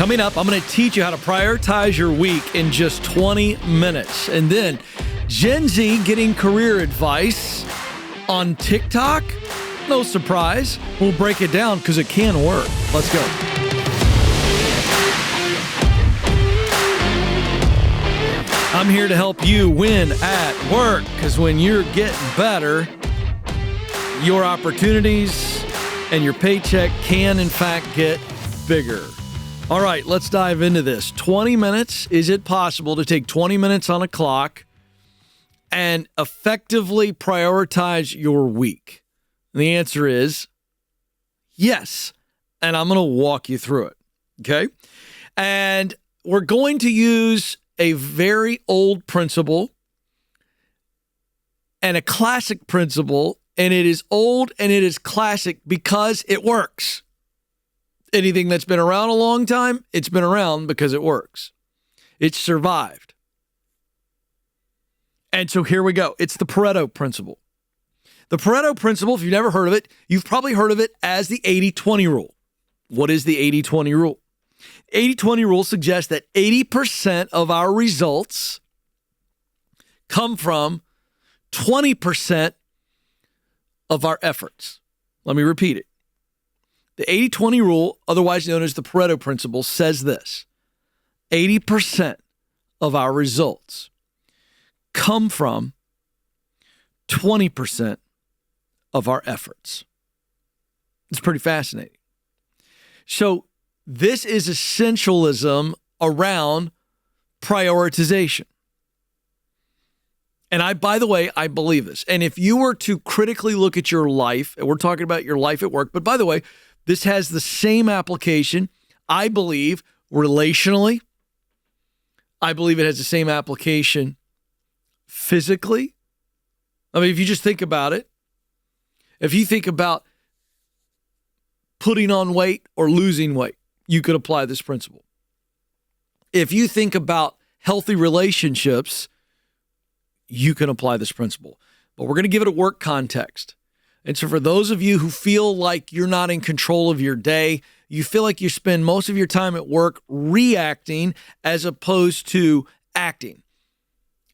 Coming up, I'm going to teach you how to prioritize your week in just 20 minutes. And then Gen Z getting career advice on TikTok. No surprise. We'll break it down because it can work. Let's go. I'm here to help you win at work, because when you're getting better, your opportunities and your paycheck can, in fact, get bigger. All right, let's dive into this. 20 minutes. Is it possible to take 20 minutes on a clock and effectively prioritize your week? And the answer is yes. And I'm going to walk you through it. Okay. And we're going to use a very old principle and a classic principle. And it is old and it is classic because it works. Anything that's been around a long time, it's been around because it works. It's survived. And so here we go. It's the Pareto principle. The Pareto principle, if you've never heard of it, you've probably heard of it as the 80-20 rule. What is the 80-20 rule? 80-20 rule suggests that 80% of our results come from 20% of our efforts. Let me repeat it. The 80-20 rule, otherwise known as the Pareto principle, says this: 80% of our results come from 20% of our efforts. It's pretty fascinating. So this is essentialism around prioritization. And by the way, I believe this. And if you were to critically look at your life, and we're talking about your life at work, but by the way, this has the same application, I believe, relationally. I believe it has the same application physically. I mean, if you just think about it, if you think about putting on weight or losing weight, you could apply this principle. If you think about healthy relationships, you can apply this principle. But we're going to give it a work context. And so for those of you who feel like you're not in control of your day, you feel like you spend most of your time at work reacting as opposed to acting.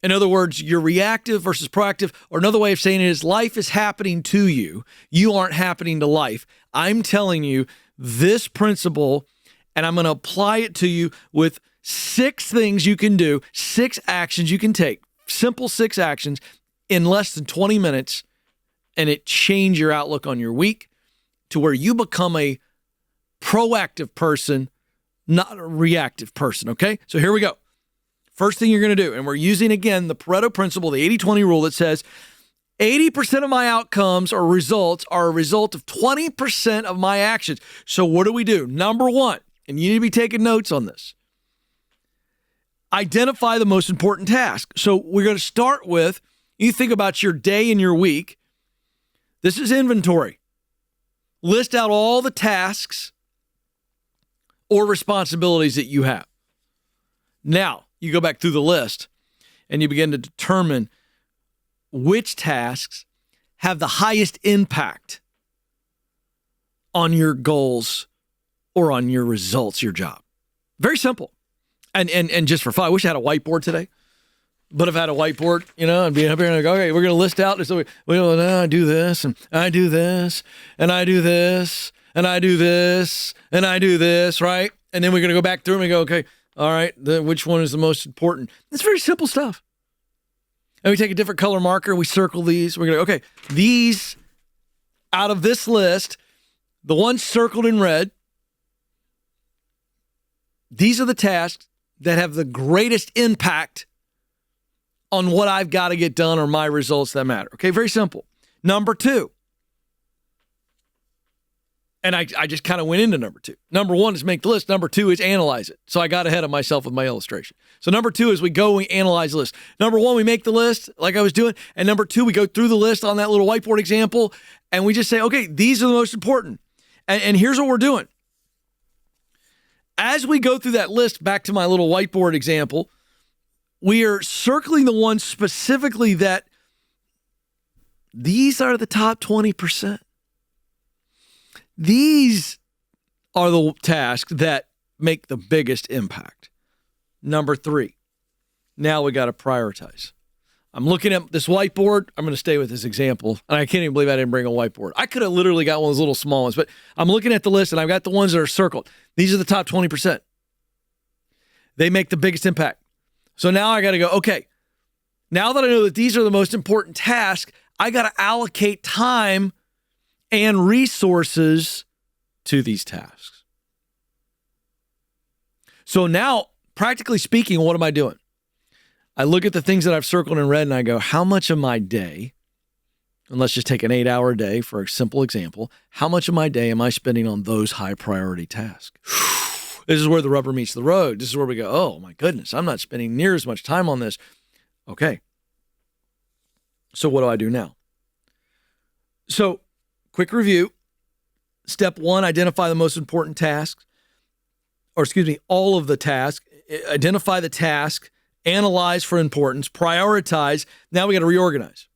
In other words, you're reactive versus proactive, or another way of saying it is life is happening to you. You aren't happening to life. I'm telling you this principle, and I'm going to apply it to you with 6 things you can do, 6 actions you can take, simple 6 actions in less than 20 minutes, and it change your outlook on your week to where you become a proactive person, not a reactive person, okay? So here we go. First thing you're going to do, and we're using, again, the Pareto principle, the 80-20 rule that says 80% of my outcomes or results are a result of 20% of my actions. So what do? Number 1, and you need to be taking notes on this. Identify the most important task. So we're going to start with, you think about your day and your week. This is inventory. List out all the tasks or responsibilities that you have. Now, you go back through the list and you begin to determine which tasks have the highest impact on your goals or on your results, your job. Very simple. And just for fun, I wish I had a whiteboard today. But if I had a whiteboard, I'd be up here and I'd go, okay, we're going to list out. So I do this, and I do this, and I do this, and I do this, and I do this, right? And then we're going to go back through and we go, okay, all right, which one is the most important? It's very simple stuff. And we take a different color marker, we circle these. We're going to, okay, these out of this list, the ones circled in red, these are the tasks that have the greatest impact on what I've got to get done or my results that matter. Okay, very simple. Number 2. And I just kind of went into number 2. Number 1 is make the list. Number 2 is analyze it. So I got ahead of myself with my illustration. So number 2 is we go and we analyze the list. Number 1, we make the list like I was doing. And number 2, we go through the list on that little whiteboard example. And we just say, okay, these are the most important. And here's what we're doing. As we go through that list, back to my little whiteboard example, we are circling the ones specifically that these are the top 20%. These are the tasks that make the biggest impact. Number 3, now we got to prioritize. I'm looking at this whiteboard. I'm going to stay with this example. And I can't even believe I didn't bring a whiteboard. I could have literally got one of those little small ones, but I'm looking at the list and I've got the ones that are circled. These are the top 20%. They make the biggest impact. So now I got to go, okay, now that I know that these are the most important tasks, I got to allocate time and resources to these tasks. So now, practically speaking, what am I doing? I look at the things that I've circled in red and I go, how much of my day, and let's just take an 8-hour day for a simple example, how much of my day am I spending on those high priority tasks? This is where the rubber meets the road. This is where we go, oh my goodness, I'm not spending near as much time on this. Okay. So what do I do now? So quick review. Step 1, identify the most important tasks, all of the tasks. Identify the task, analyze for importance, prioritize. Now we got to reorganize.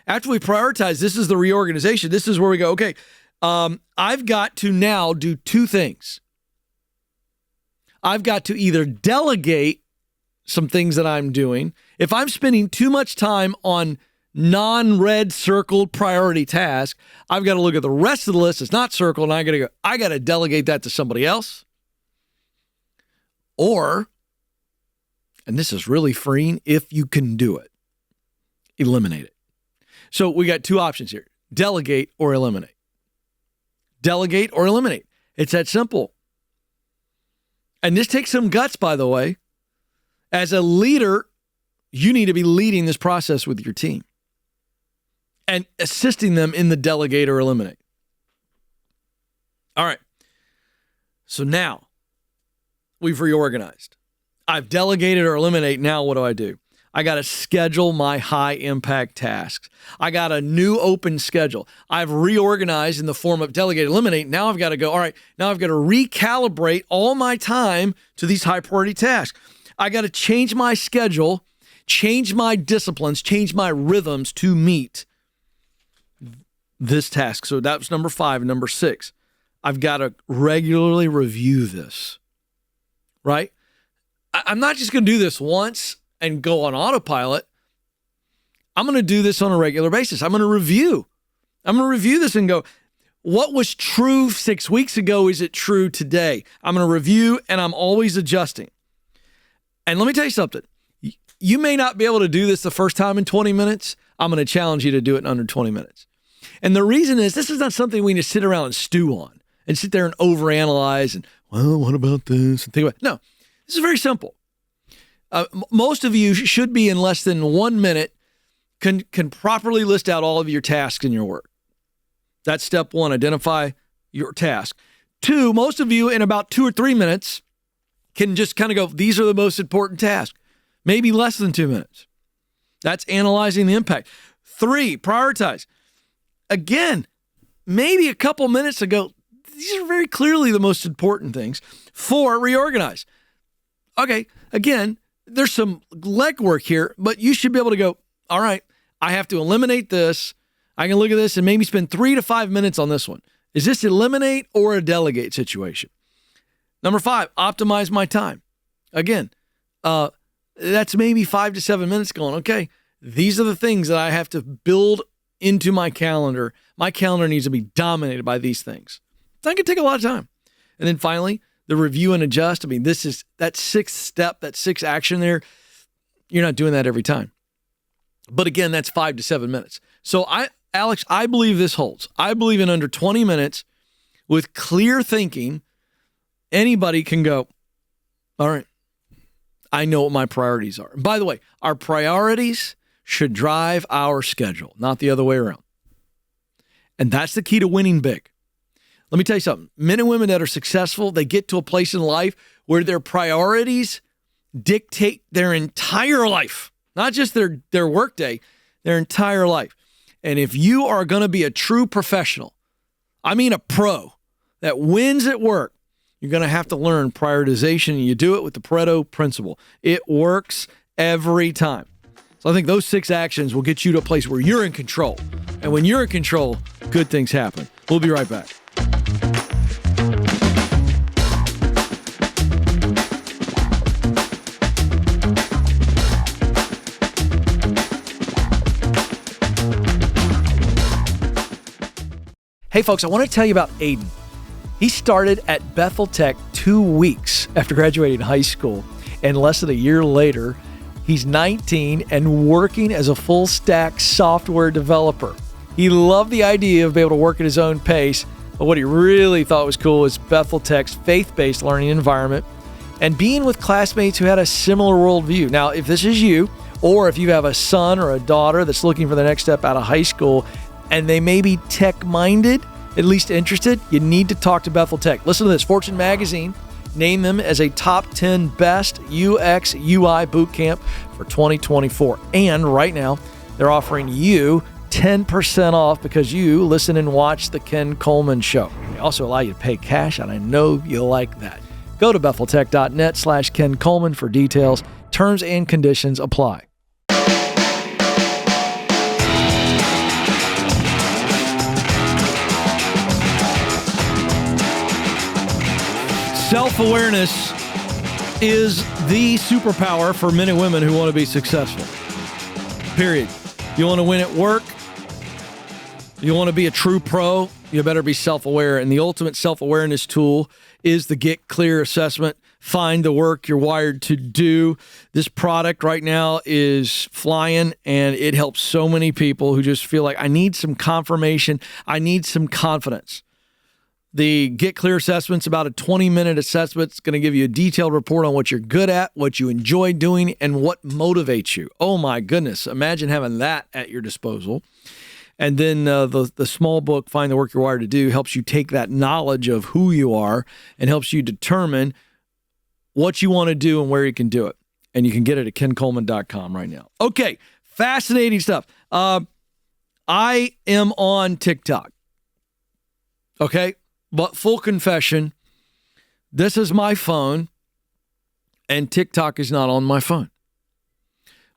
After we prioritize, this is the reorganization. This is where we go, okay, I've got to now do 2 things. I've got to either delegate some things that I'm doing. If I'm spending too much time on non-red circled priority task, I've got to look at the rest of the list that's not circled, and I got to delegate that to somebody else. Or, and this is really freeing if you can do it, eliminate it. So we got 2 options here, delegate or eliminate. Delegate or eliminate. It's that simple. And this takes some guts, by the way. As a leader, you need to be leading this process with your team and assisting them in the delegate or eliminate. All right. So now we've reorganized. I've delegated or eliminated. Now what do? I got to schedule my high impact tasks. I got a new open schedule. I've reorganized in the form of delegate, eliminate. Now I've got to go, all right, now I've got to recalibrate all my time to these high priority tasks. I got to change my schedule, change my disciplines, change my rhythms to meet this task. So that was number 5. Number 6, I've got to regularly review this, right? I'm not just going to do this once and go on autopilot. I'm going to do this on a regular basis. I'm going to review this and go, what was true 6 weeks ago? Is it true today? I'm going to review, and I'm always adjusting. And let me tell you something. You may not be able to do this the first time in 20 minutes. I'm going to challenge you to do it in under 20 minutes. And the reason is this is not something we need to sit around and stew on and sit there and overanalyze and, well, what about this? And think about it. No, this is very simple. Most of you should be in less than 1 minute can properly list out all of your tasks in your work. That's step 1, identify your task. 2, most of you in about 2 or 3 minutes can just kind of go, these are the most important tasks. Maybe less than 2 minutes. That's analyzing the impact. 3, prioritize. Again, maybe a couple minutes ago, these are very clearly the most important things. 4, reorganize. Okay, again, there's some legwork here, but you should be able to go, all right, I have to eliminate this. I can look at this and maybe spend 3 to 5 minutes on this one. Is this eliminate or a delegate situation? Number 5, optimize my time. Again, that's maybe 5 to 7 minutes going, okay, these are the things that I have to build into my calendar. My calendar needs to be dominated by these things. That can take a lot of time. And then finally, the review and adjust. I mean, this is that 6th step, that 6th action there. You're not doing that every time. But again, that's 5 to 7 minutes. So Alex, I believe this holds. I believe in under 20 minutes with clear thinking, anybody can go, all right, I know what my priorities are. And by the way, our priorities should drive our schedule, not the other way around. And that's the key to winning big. Let me tell you something. Men and women that are successful, they get to a place in life where their priorities dictate their entire life, not just their work day, their entire life. And if you are going to be a true professional, I mean a pro that wins at work, you're going to have to learn prioritization, and you do it with the Pareto principle. It works every time. So I think those 6 actions will get you to a place where you're in control. And when you're in control, good things happen. We'll be right back. Hey, folks, I want to tell you about Aiden. He started at Bethel Tech 2 weeks after graduating high school, and less than a year later, he's 19 and working as a full-stack software developer. He loved the idea of being able to work at his own pace, but what he really thought was cool is Bethel Tech's faith-based learning environment and being with classmates who had a similar worldview. Now, if this is you, or if you have a son or a daughter that's looking for the next step out of high school and they may be tech-minded, at least interested, you need to talk to Bethel Tech. Listen to this. Fortune Magazine named them as a top 10 best UX UI bootcamp for 2024. And right now, they're offering you 10% off because you listen and watch The Ken Coleman Show. They also allow you to pay cash, and I know you'll like that. Go to betheltech.net/Ken Coleman for details. Terms and conditions apply. Self-awareness is the superpower for men and women who want to be successful. Period. You want to win at work? You want to be a true pro? You better be self-aware. And the ultimate self-awareness tool is the Get Clear assessment. Find the work you're wired to do. This product right now is flying, and it helps so many people who just feel like, I need some confirmation. I need some confidence. The Get Clear assessment's about a 20-minute assessment. It's going to give you a detailed report on what you're good at, what you enjoy doing, and what motivates you. Oh, my goodness. Imagine having that at your disposal. And then the small book, Find the Work You're Wired to Do, helps you take that knowledge of who you are and helps you determine what you want to do and where you can do it. And you can get it at kencoleman.com right now. Okay, fascinating stuff. I am on TikTok. Okay? But full confession, this is my phone, and TikTok is not on my phone.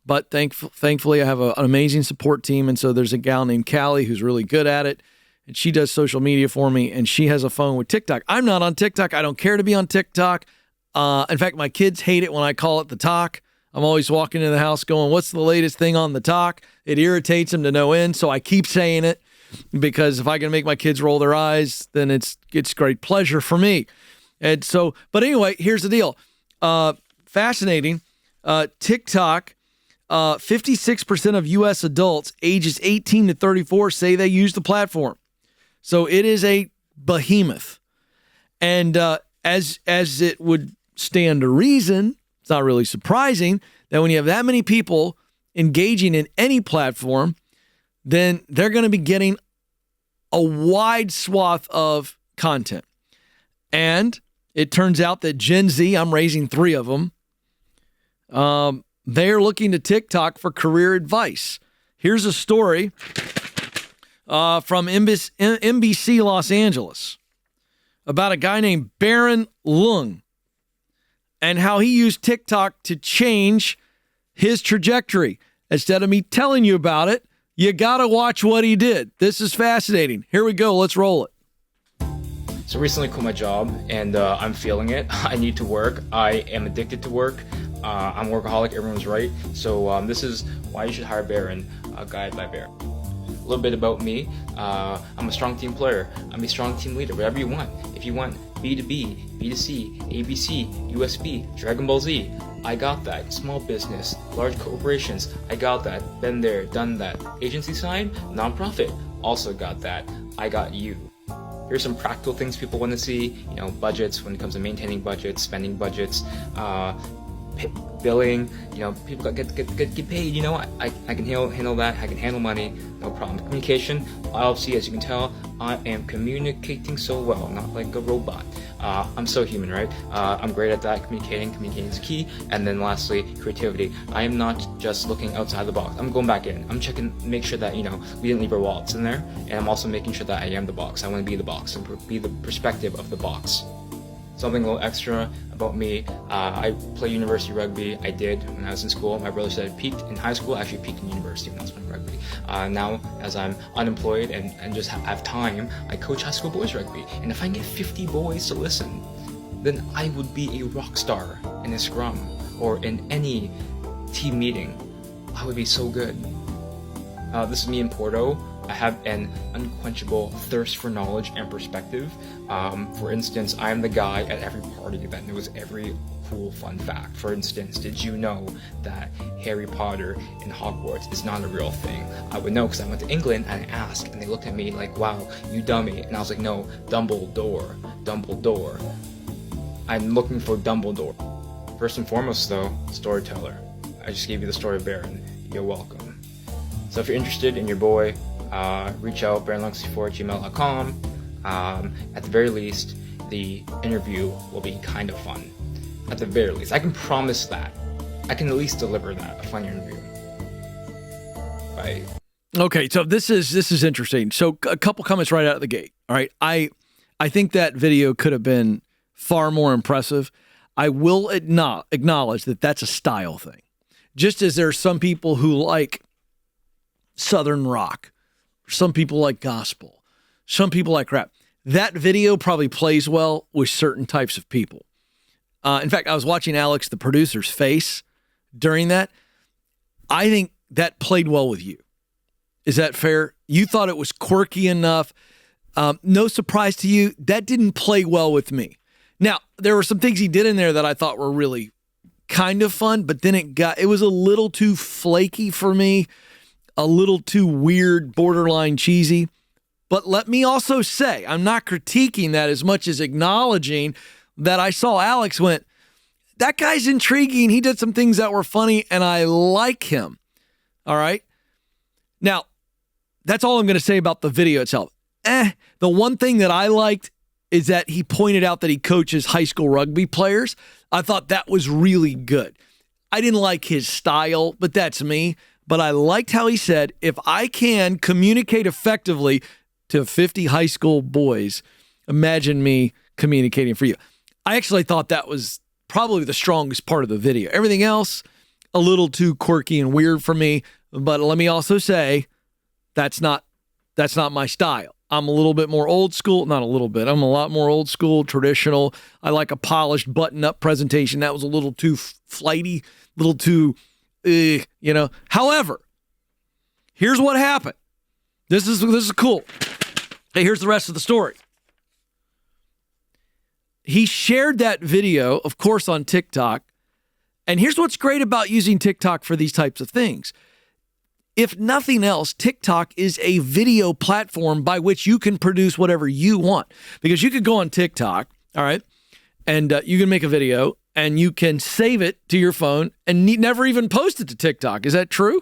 But thankfully, I have an amazing support team, and so there's a gal named Callie who's really good at it, and she does social media for me, and she has a phone with TikTok. I'm not on TikTok. I don't care to be on TikTok. In fact, my kids hate it when I call it the talk. I'm always walking into the house going, what's the latest thing on the talk? It irritates them to no end, so I keep saying it. Because if I can make my kids roll their eyes, then it's great pleasure for me. And so, but anyway, here's the deal. Fascinating. TikTok, 56% of U.S. adults ages 18 to 34 say they use the platform. So it is a behemoth. And as it would stand to reason, it's not really surprising that when you have that many people engaging in any platform, then they're going to be getting a wide swath of content. And it turns out that Gen Z, I'm raising 3 of them, they're looking to TikTok for career advice. Here's a story from NBC Los Angeles about a guy named Baron Lung and how he used TikTok to change his trajectory. Instead of me telling you about it, you got to watch what he did. This is fascinating. Here we go. Let's roll it. So recently quit my job and I'm feeling it. I need to work. I am addicted to work. I'm a workaholic. Everyone's right. So this is why you should hire Baron, a guide by Baron. A little bit about me. I'm a strong team player. I'm a strong team leader. Whatever you want. If you want B2B, B2C, ABC, USB, Dragon Ball Z, I got that. Small business, large corporations, I got that. Been there, done that. Agency side, nonprofit, also got that. I got you. Here's some practical things people want to see. Budgets when it comes to maintaining budgets, spending budgets, billing. People get paid. I can handle that. I can handle money, no problem. Communication, obviously, as you can tell, I am communicating so well, not like a robot. I'm so human, right? I'm great at that. Communicating is key. And then lastly, creativity. I am not just looking outside the box. I'm going back in. I'm checking, make sure that we didn't leave our wallets in there. And I'm also making sure that I am the box. I want to be the box and be the perspective of the box. Something a little extra about me, I play university rugby. I did when I was in school. My brother said I peaked in high school. I actually peaked in university when I was playing rugby. Now, as I'm unemployed and just have time, I coach high school boys rugby. And if I can get 50 boys to listen, then I would be a rock star in a scrum or in any team meeting. I would be so good. This is me in Porto. I have an unquenchable thirst for knowledge and perspective. For instance, I am the guy at every party that knows every cool fun fact. For instance, did you know that Harry Potter in Hogwarts is not a real thing? I would know because I went to England and I asked, and they looked at me like, wow, you dummy. And I was like, no, Dumbledore. I'm looking for Dumbledore. First and foremost though, storyteller. I just gave you the story of Baron. You're welcome. So if you're interested in your boy, reach out, baronlux4@gmail.com. At the very least, the interview will be kind of fun. At the very least, I can promise that. I can at least deliver that, a fun interview. Right. Okay, so this is interesting. So a couple comments right out of the gate. All right, I think that video could have been far more impressive. I will acknowledge that that's a style thing. Just as there are some people who like Southern rock, some people like gospel, some people like rap. That video probably plays well with certain types of people. In fact, I was watching Alex, the producer's face during that. I think that played well with you. Is that fair? You thought it was quirky enough. No surprise to you. That didn't play well with me. Now, there were some things he did in there that I thought were really kind of fun, but then it was a little too flaky for me, a little too weird, borderline cheesy. But let me also say, I'm not critiquing that as much as acknowledging that I saw Alex went, that guy's intriguing. He did some things that were funny, and I like him. All right? Now, that's all I'm going to say about the video itself. The one thing that I liked is that he pointed out that he coaches high school rugby players. I thought that was really good. I didn't like his style, but that's me. But I liked how he said, if I can communicate effectively to 50 high school boys, imagine me communicating for you. I actually thought that was probably the strongest part of the video. Everything else, a little too quirky and weird for me. But let me also say, that's not my style. I'm a little bit more old school. Not a little bit. I'm a lot more old school, traditional. I like a polished button-up presentation. That was a little too flighty, a little too, However, here's what happened. This is cool. Hey, here's the rest of the story. He shared that video, of course, on TikTok. And here's what's great about using TikTok for these types of things. If nothing else, TikTok is a video platform by which you can produce whatever you want. Because you could go on TikTok, all right, and you can make a video and you can save it to your phone and never even post it to TikTok. Is that true?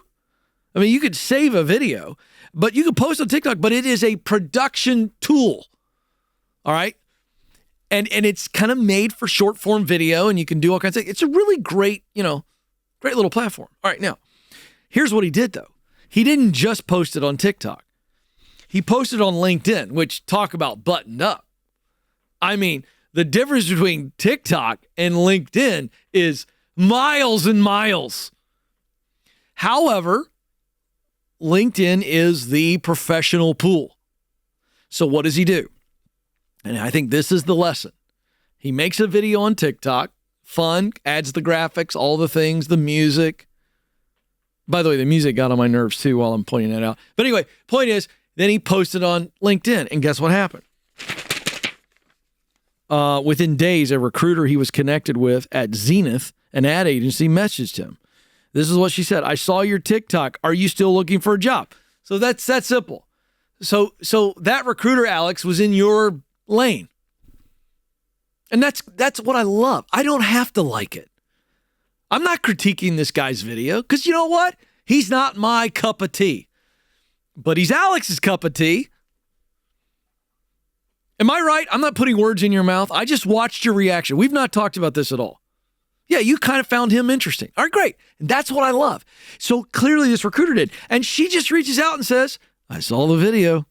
I mean, you could save a video, but you could post on TikTok, but it is a production tool, all right? And it's kind of made for short form video, and you can do all kinds of things. It's a really great, great little platform. All right, now, here's what he did, though. He didn't just post it on TikTok. He posted on LinkedIn, which talk about buttoned up. I mean, the difference between TikTok and LinkedIn is miles and miles. However, LinkedIn is the professional pool. So what does he do? And I think this is the lesson. He makes a video on TikTok, fun, adds the graphics, all the things, the music. By the way, the music got on my nerves too while I'm pointing that out. But anyway, point is, then he posted on LinkedIn, and guess what happened? Within days, a recruiter he was connected with at Zenith, an ad agency, messaged him. This is what she said. I saw your TikTok. Are you still looking for a job? So that's that simple. So that recruiter, Alex, was in your lane. And that's what I love. I don't have to like it. I'm not critiquing this guy's video because you know what? He's not my cup of tea. But he's Alex's cup of tea. Am I right? I'm not putting words in your mouth. I just watched your reaction. We've not talked about this at all. Yeah, you kind of found him interesting. All right, great. That's what I love. So clearly this recruiter did. And she just reaches out and says, I saw the video.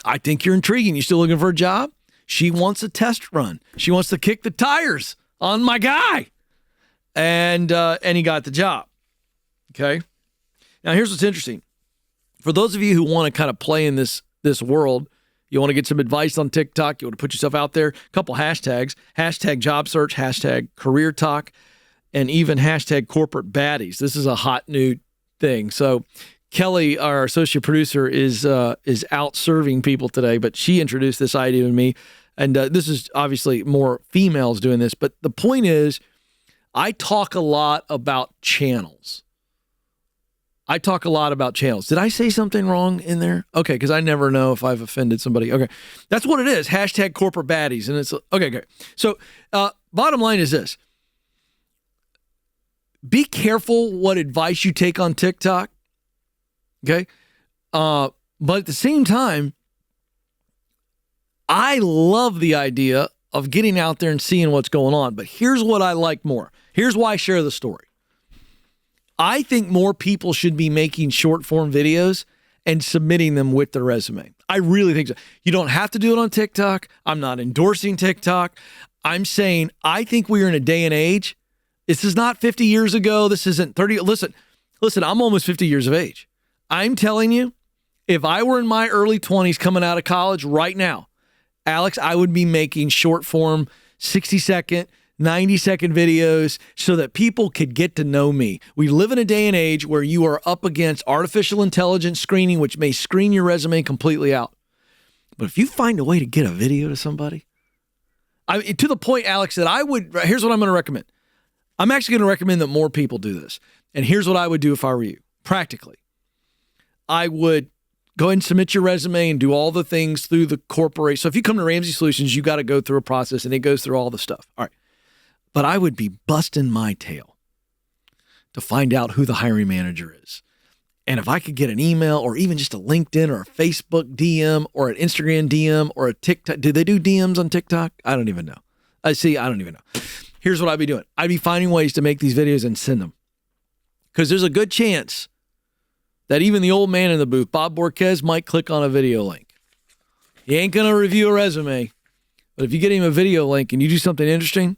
I think you're intriguing. You still looking for a job? She wants a test run. She wants to kick the tires on my guy. And he got the job. Okay. Now here's what's interesting. For those of you who want to kind of play in this world, you want to get some advice on TikTok, you want to put yourself out there, a couple hashtags, hashtag job search, hashtag career talk, and even hashtag corporate baddies. This is a hot new thing. So Kelly, our associate producer, is out serving people today, but she introduced this idea to me. And this is obviously more females doing this. But the point is, I talk a lot about channels. Did I say something wrong in there? Okay, because I never know if I've offended somebody. Okay, that's what it is. Hashtag corporate baddies. And it's okay. So bottom line is this. Be careful what advice you take on TikTok. Okay. But at the same time, I love the idea of getting out there and seeing what's going on. But here's what I like more. Here's why I share the story. I think more people should be making short form videos and submitting them with their resume. I really think so. You don't have to do it on TikTok. I'm not endorsing TikTok. I'm saying I think we're in a day and age. This is not 50 years ago. This isn't 30. Listen, I'm almost 50 years of age. I'm telling you, if I were in my early 20s coming out of college right now, Alex, I would be making short form 60-second, 90-second videos so that people could get to know me. We live in a day and age where you are up against artificial intelligence screening, which may screen your resume completely out. But if you find a way to get a video to somebody, to the point, Alex, that here's what I'm going to recommend. I'm actually going to recommend that more people do this. And here's what I would do if I were you. Practically, I would go ahead and submit your resume and do all the things through the corporation. So if you come to Ramsey Solutions, you got to go through a process and it goes through all the stuff. All right. But I would be busting my tail to find out who the hiring manager is. And if I could get an email or even just a LinkedIn or a Facebook DM or an Instagram DM or a TikTok. Do they do DMs on TikTok? I don't even know. I don't even know. Here's what I'd be doing. I'd be finding ways to make these videos and send them. Because there's a good chance that even the old man in the booth, Bob Borquez, might click on a video link. He ain't going to review a resume. But if you get him a video link and you do something interesting,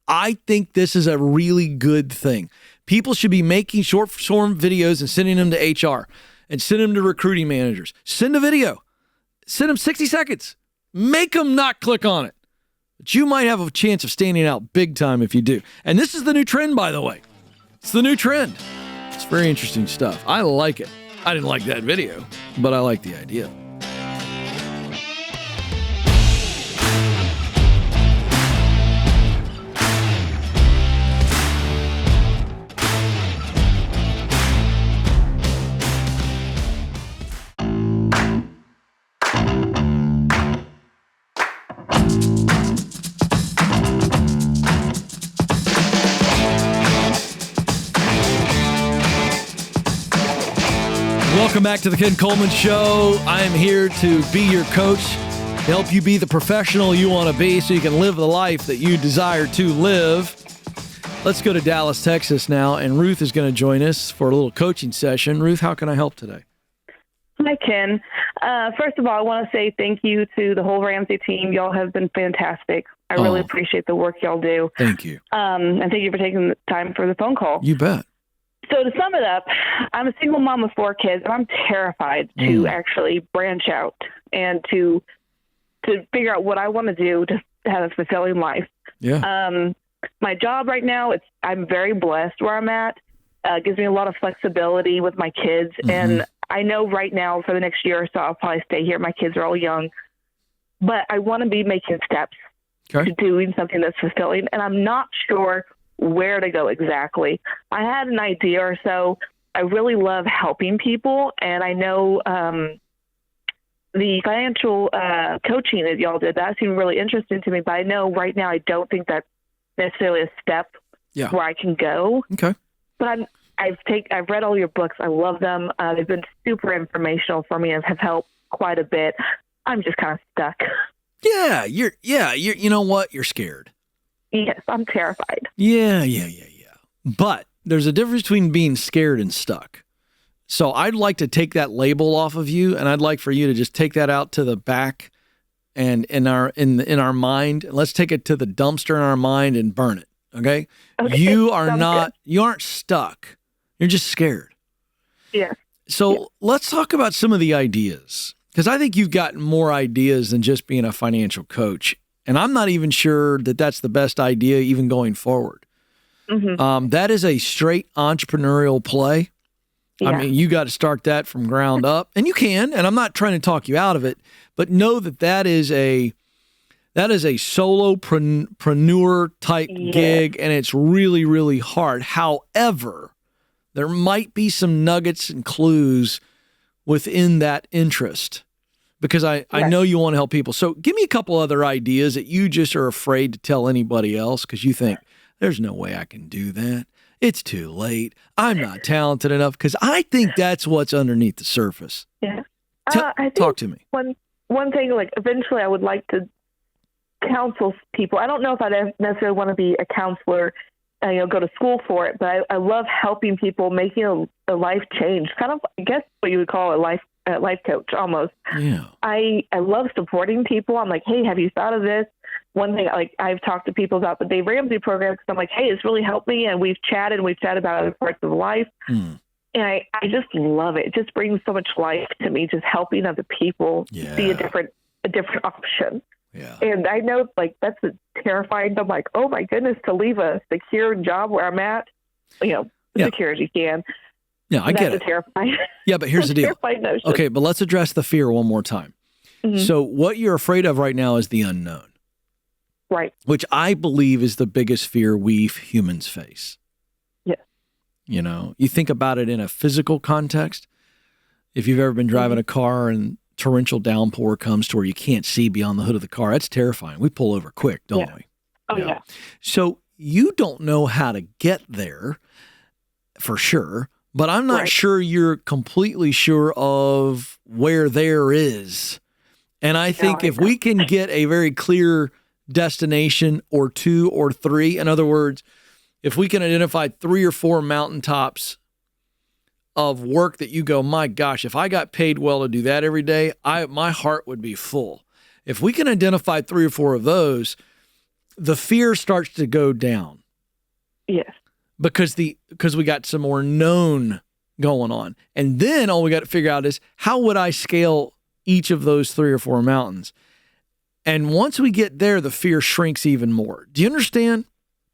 I think this is a really good thing. People should be making short form videos and sending them to HR and send them to recruiting managers. Send a video. Send them 60 seconds. Make them not click on it. But you might have a chance of standing out big time if you do. And this is the new trend, by the way. It's the new trend. It's very interesting stuff. I like it. I didn't like that video, but I like the idea. Welcome back to the Ken Coleman Show. I am here to be your coach, to help you be the professional you want to be so you can live the life that you desire to live. Let's go to Dallas, Texas now, and Ruth is going to join us for a little coaching session. Ruth, how can I help today? Hi, Ken. First of all, I want to say thank you to the whole Ramsey team. Y'all have been fantastic. I really appreciate the work y'all do. Thank you. And thank you for taking the time for the phone call. You bet. So to sum it up, I'm a single mom of 4 kids, and I'm terrified to actually branch out and to figure out what I want to do to have a fulfilling life. Yeah. My job right now, I'm very blessed where I'm at. It gives me a lot of flexibility with my kids, and I know right now for the next year or so I'll probably stay here. My kids are all young, but I want to be making steps to doing something that's fulfilling, and I'm not sure where to go exactly. I had an idea or so. I really love helping people, and I know the financial coaching that y'all did, that seemed really interesting to me, but I know right now I don't think that's necessarily a step where I can go. Okay. But I've read all your books. I love them. They've been super informational for me and have helped quite a bit. I'm just kind of stuck. Yeah, you're you know what? You're scared. Yes, I'm terrified. Yeah. But there's a difference between being scared and stuck. So I'd like to take that label off of you, and I'd like for you to just take that out to the back and in our mind. Let's take it to the dumpster in our mind and burn it. Okay? You aren't stuck. You're just scared. Yeah. So let's talk about some of the ideas, because I think you've got more ideas than just being a financial coach. And I'm not even sure that that's the best idea even going forward. That is a straight entrepreneurial play. I mean, you got to start that from ground up, and you can, and I'm not trying to talk you out of it, but know that is a solopreneur type gig, and it's really, really hard. However, there might be some nuggets and clues within that interest, because I know you want to help people. So give me a couple other ideas that you just are afraid to tell anybody else because you think, there's no way I can do that. It's too late. I'm not talented enough, because I think that's what's underneath the surface. Yeah. I think talk to me. One thing, like, eventually I would like to counsel people. I don't know if I necessarily want to be a counselor, go to school for it, but I love helping people, making a life change. Kind of, I guess, what you would call a life coach almost. Yeah. I love supporting people. I'm like, hey, have you thought of this? One thing, like, I've talked to people about the Dave Ramsey program, because I'm like, hey, it's really helped me, and we've chatted about other parts of life. And I just love it. It just brings so much life to me, just helping other people see a different option. Yeah. And I know, like, that's terrifying. I'm like, oh my goodness, to leave a secure job where I'm at, secure as you can. Yeah, I get it. Terrifying. Yeah, but here's the deal. Okay, but let's address the fear one more time. So what you're afraid of right now is the unknown. Right. Which I believe is the biggest fear we humans face. Yeah. You think about it in a physical context. If you've ever been driving a car and torrential downpour comes to where you can't see beyond the hood of the car, that's terrifying. We pull over quick, don't we? Oh, yeah. So you don't know how to get there for sure, but I'm not sure you're completely sure of where there is. And I think if we can get a very clear destination or two or three, in other words, if we can identify 3 or 4 mountaintops of work that you go, my gosh, if I got paid well to do that every day, my heart would be full. If we can identify 3 or 4 of those, the fear starts to go down. Yes. Because we got some more known going on. And then all we got to figure out is, how would I scale each of those 3 or 4 mountains? And once we get there, the fear shrinks even more. Do you understand?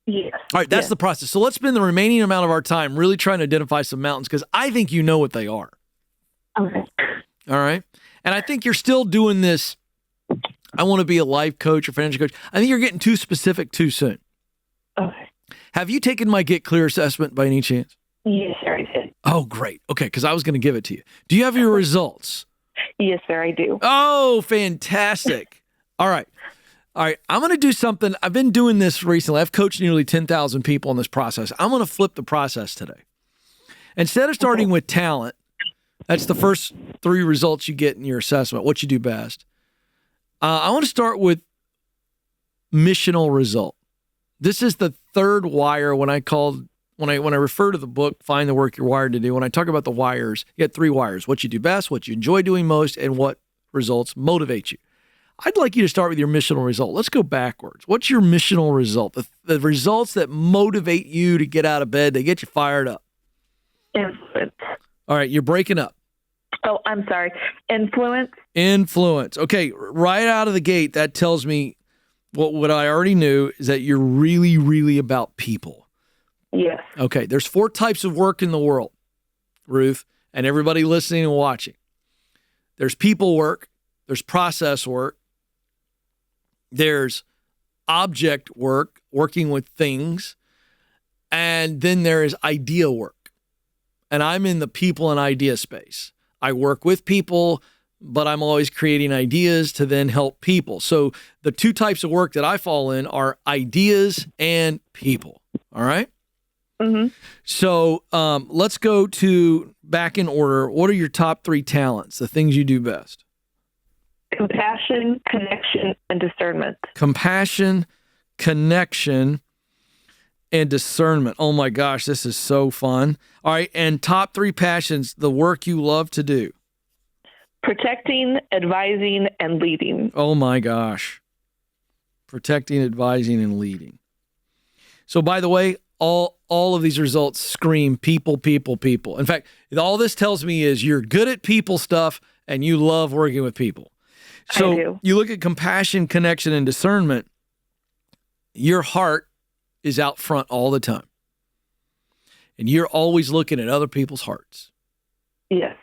Yes. All right, that's the process. So let's spend the remaining amount of our time really trying to identify some mountains, because I think you know what they are. Okay. All right. And I think you're still doing this, I want to be a life coach or financial coach. I think you're getting too specific too soon. Okay. Have you taken my Get Clear assessment by any chance? Yes, sir, I did. Oh, great. Okay, because I was going to give it to you. Do you have your results? Yes, sir, I do. Oh, fantastic. All right. I'm going to do something. I've been doing this recently. I've coached nearly 10,000 people in this process. I'm going to flip the process today. Instead of starting with talent, that's the first 3 results you get in your assessment, what you do best. I want to start with missional result. This is the third wire when I refer to the book, Find the Work You're Wired to Do. When I talk about the wires, you get 3 wires: what you do best, what you enjoy doing most, and what results motivate you. I'd like you to start with your missional result. Let's go backwards. What's your missional result? The results that motivate you to get out of bed, they get you fired up. Influence. All right, you're breaking up. Oh, I'm sorry. Influence. Influence. Okay, right out of the gate, that tells me what I already knew, is that you're really, really about people. Yes. Okay, there's 4 types of work in the world, Ruth, and everybody listening and watching. There's people work. There's process work. There's object work, working with things. And then there is idea work. And I'm in the people and idea space. I work with people, but I'm always creating ideas to then help people. So the 2 types of work that I fall in are ideas and people. All right? Mm-hmm. So let's go to back in order. What are your top 3 talents, the things you do best? Compassion, connection, and discernment. Compassion, connection, and discernment. Oh my gosh, this is so fun. All right, and top 3 passions, the work you love to do. Protecting, advising, and leading. Oh my gosh. Protecting, advising, and leading. So by the way, all of these results scream people, people, people. In fact, all this tells me is you're good at people stuff and you love working with people. So you look at compassion, connection, and discernment, your heart is out front all the time. And you're always looking at other people's hearts. Yes.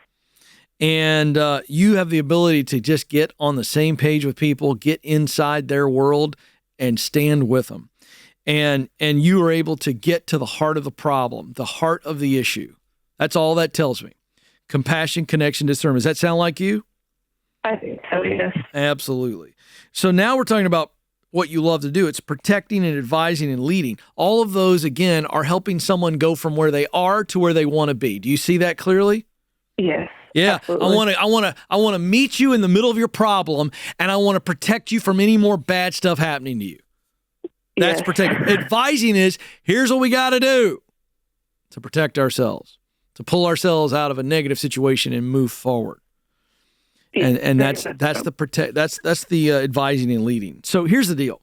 And you have the ability to just get on the same page with people, get inside their world, and stand with them. And you are able to get to the heart of the problem, the heart of the issue. That's all that tells me. Compassion, connection, discernment. Does that sound like you? I think so, yes. Absolutely. So now we're talking about what you love to do. It's protecting and advising and leading. All of those, again, are helping someone go from where they are to where they want to be. Do you see that clearly? Yes. Yeah. Absolutely. I want to meet you in the middle of your problem, and I want to protect you from any more bad stuff happening to you. That's Yes. protecting. Advising is, here's what we got to do to protect ourselves, to pull ourselves out of a negative situation and move forward. And that's the advising and leading. So here's the deal.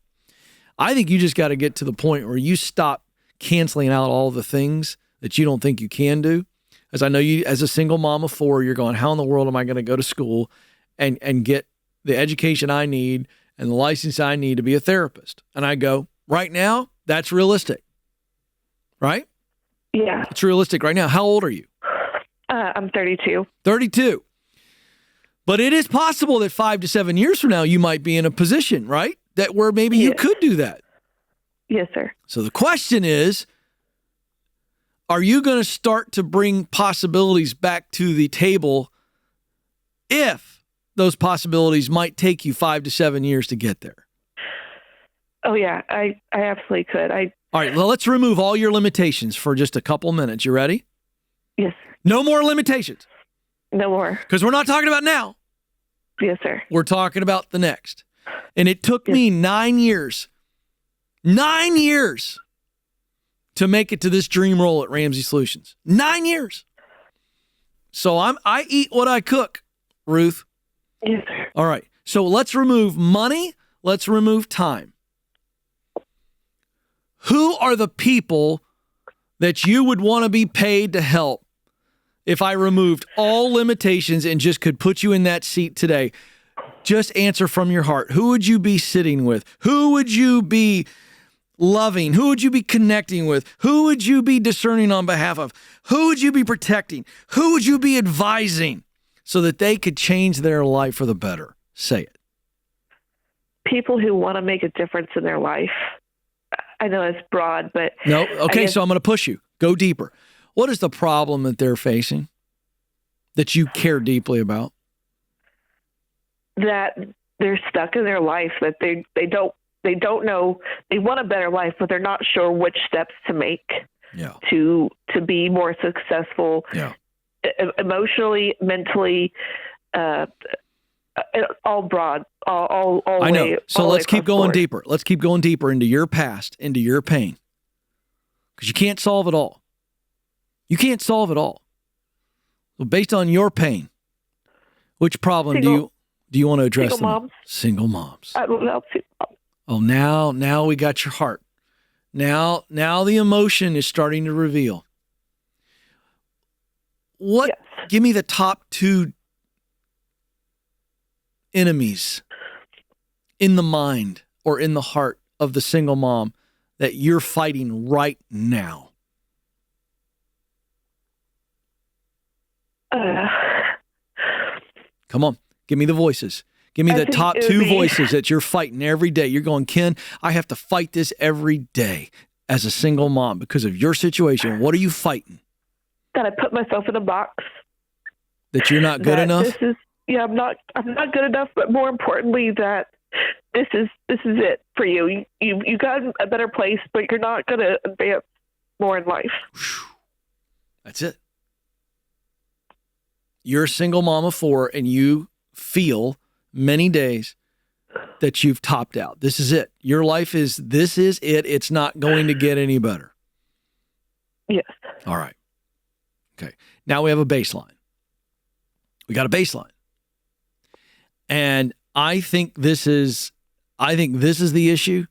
I think you just got to get to the point where you stop canceling out all the things that you don't think you can do. As I know you, as a single mom of 4, you're going, how in the world am I going to go to school and get the education I need and the license I need to be a therapist? And I go, right now, that's realistic, right? Yeah. It's realistic right now. How old are you? I'm 32. 32. But it is possible that 5 to 7 years from now, you might be in a position, right? That where maybe you Yes. could do that. Yes, sir. So the question is, are you going to start to bring possibilities back to the table if those possibilities might take you 5 to 7 years to get there? Oh, yeah. I absolutely could. All right, well, let's remove all your limitations for just a couple minutes. You ready? Yes. No more limitations, No more. because we're not talking about now. Yes, sir. We're talking about the next. And it took me 9 years to make it to this dream role at Ramsey Solutions. 9 years. So I eat what I cook, Ruth. Yes, sir. All right. So let's remove money. Let's remove time. Who are the people that you would want to be paid to help if I removed all limitations and just could put you in that seat today? Just answer from your heart. Who would you be sitting with? Who would you be loving? Who would you be connecting with? Who would you be discerning on behalf of? Who would you be protecting? Who would you be advising so that they could change their life for the better? Say it. People who want to make a difference in their life. I know it's broad, but No. Okay, guess- so I'm going to push you. Go deeper. What is the problem that they're facing that you care deeply about? that they're stuck in their life, that they don't know, they want a better life, but they're not sure which steps to make Yeah. to be more successful, Yeah. Emotionally, mentally, all broad, all I know. way. So all let's way keep across going board. deeper. Let's keep going deeper into your past, into your pain. Because you can't solve it all. You can't solve it all. So based on your pain, which problem do you want to address? Single moms. Single moms. I don't know. Oh, now we got your heart. Now the emotion is starting to reveal. What? Yes. Give me the top 2 enemies in the mind or in the heart of the single mom that you're fighting right now. Come on, give me the voices. Give me I the think top it would 2 be- voices that you're fighting every day. You're going, Ken, I have to fight this every day as a single mom because of your situation. What are you fighting? that I put myself in a box. That you're not good that enough? I'm not good enough, but more importantly that this is it for you. You got a better place, but you're not going to advance more in life. That's it. You're a single mom of 4 and you feel many days that you've topped out. This is it. Your life this is it. It's not going to get any better. Yes. All right. Okay. Now we have a baseline. We got a baseline. And I think this is the issue.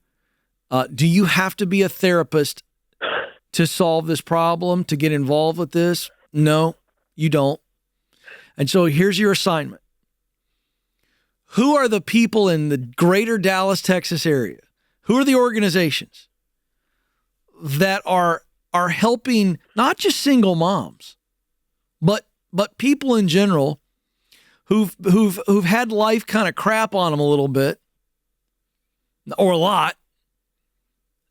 Do you have to be a therapist to solve this problem, to get involved with this? No, you don't. And so here's your assignment. Who are the people in the greater Dallas, Texas area? Who are the organizations that are helping not just single moms, but but people in general who've had life kind of crap on them a little bit or a lot,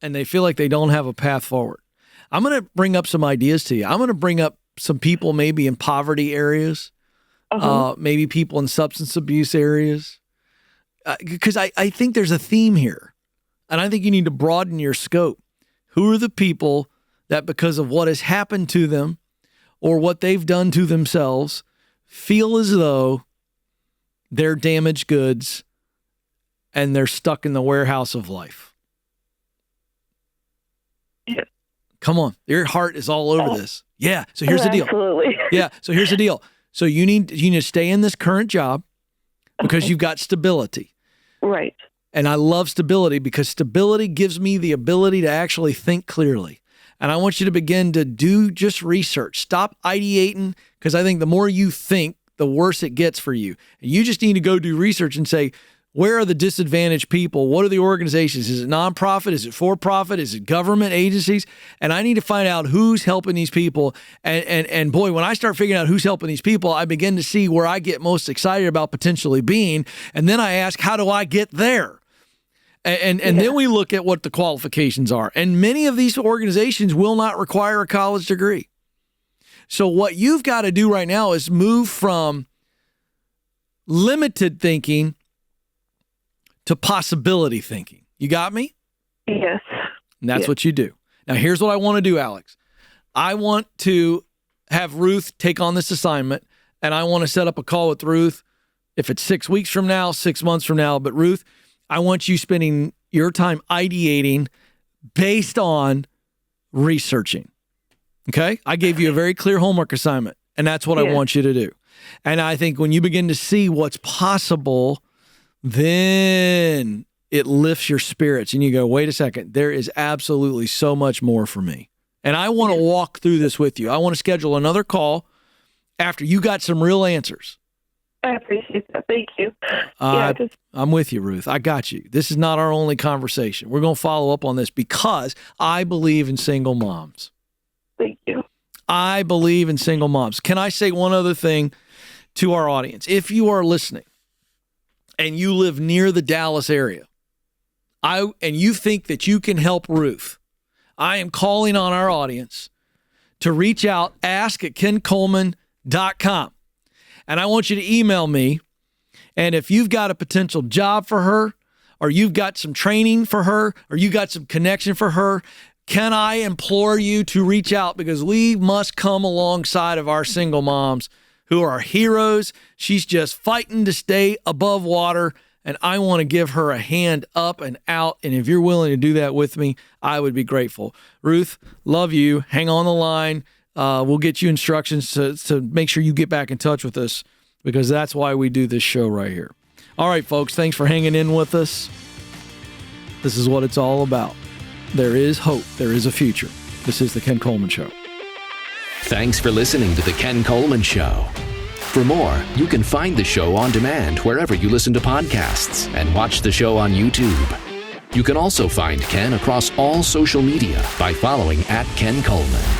and they feel like they don't have a path forward. I'm going to bring up some ideas to you. I'm going to bring up some people maybe in poverty areas, maybe people in substance abuse areas, because I think there's a theme here, and I think you need to broaden your scope. Who are the people that because of what has happened to them or what they've done to themselves feel as though they're damaged goods and they're stuck in the warehouse of life? Yeah. Come on. Your heart is all over this. Yeah. So here's the deal. Absolutely. Yeah. So here's the deal. So you need to stay in this current job because you've got stability. Right. And I love stability because stability gives me the ability to actually think clearly. And I want you to begin to do just research. Stop ideating, because I think the more you think, the worse it gets for you. And you just need to go do research and say, where are the disadvantaged people? What are the organizations? Is it nonprofit? Is it for-profit? Is it government agencies? And I need to find out who's helping these people. And boy, when I start figuring out who's helping these people, I begin to see where I get most excited about potentially being. And then I ask, how do I get there? And then we look at what the qualifications are. And many of these organizations will not require a college degree. So what you've got to do right now is move from limited thinking to possibility thinking. You got me? Yes. And that's what you do. Now, here's what I want to do, Alex. I want to have Ruth take on this assignment, and I want to set up a call with Ruth if it's 6 weeks from now, 6 months from now. But Ruth, I want you spending your time ideating based on researching. Okay? I gave you a very clear homework assignment, and that's what I want you to do. And I think when you begin to see what's possible, then it lifts your spirits and you go, wait a second, there is absolutely so much more for me. And I want to walk through this with you. I want to schedule another call after you got some real answers. I appreciate that. Thank you. I'm with you, Ruth. I got you. This is not our only conversation. We're going to follow up on this because I believe in single moms. Thank you. I believe in single moms. Can I say one other thing to our audience? If you are listening and you live near the Dallas area, and you think that you can help Ruth, I am calling on our audience to reach out, ask@kencoleman.com. And I want you to email me. And if you've got a potential job for her, or you've got some training for her, or you got some connection for her, can I implore you to reach out, because we must come alongside of our single moms who are heroes. She's just fighting to stay above water, and I want to give her a hand up and out. And if you're willing to do that with me, I would be grateful. Ruth, love you. Hang on the line. We'll get you instructions to make sure you get back in touch with us, because that's why we do this show right here. All right, folks, thanks for hanging in with us. This is what it's all about. There is hope. There is a future. This is The Ken Coleman Show. Thanks for listening to The Ken Coleman Show. For more, you can find the show on demand wherever you listen to podcasts and watch the show on YouTube. You can also find Ken across all social media by following @Ken Coleman.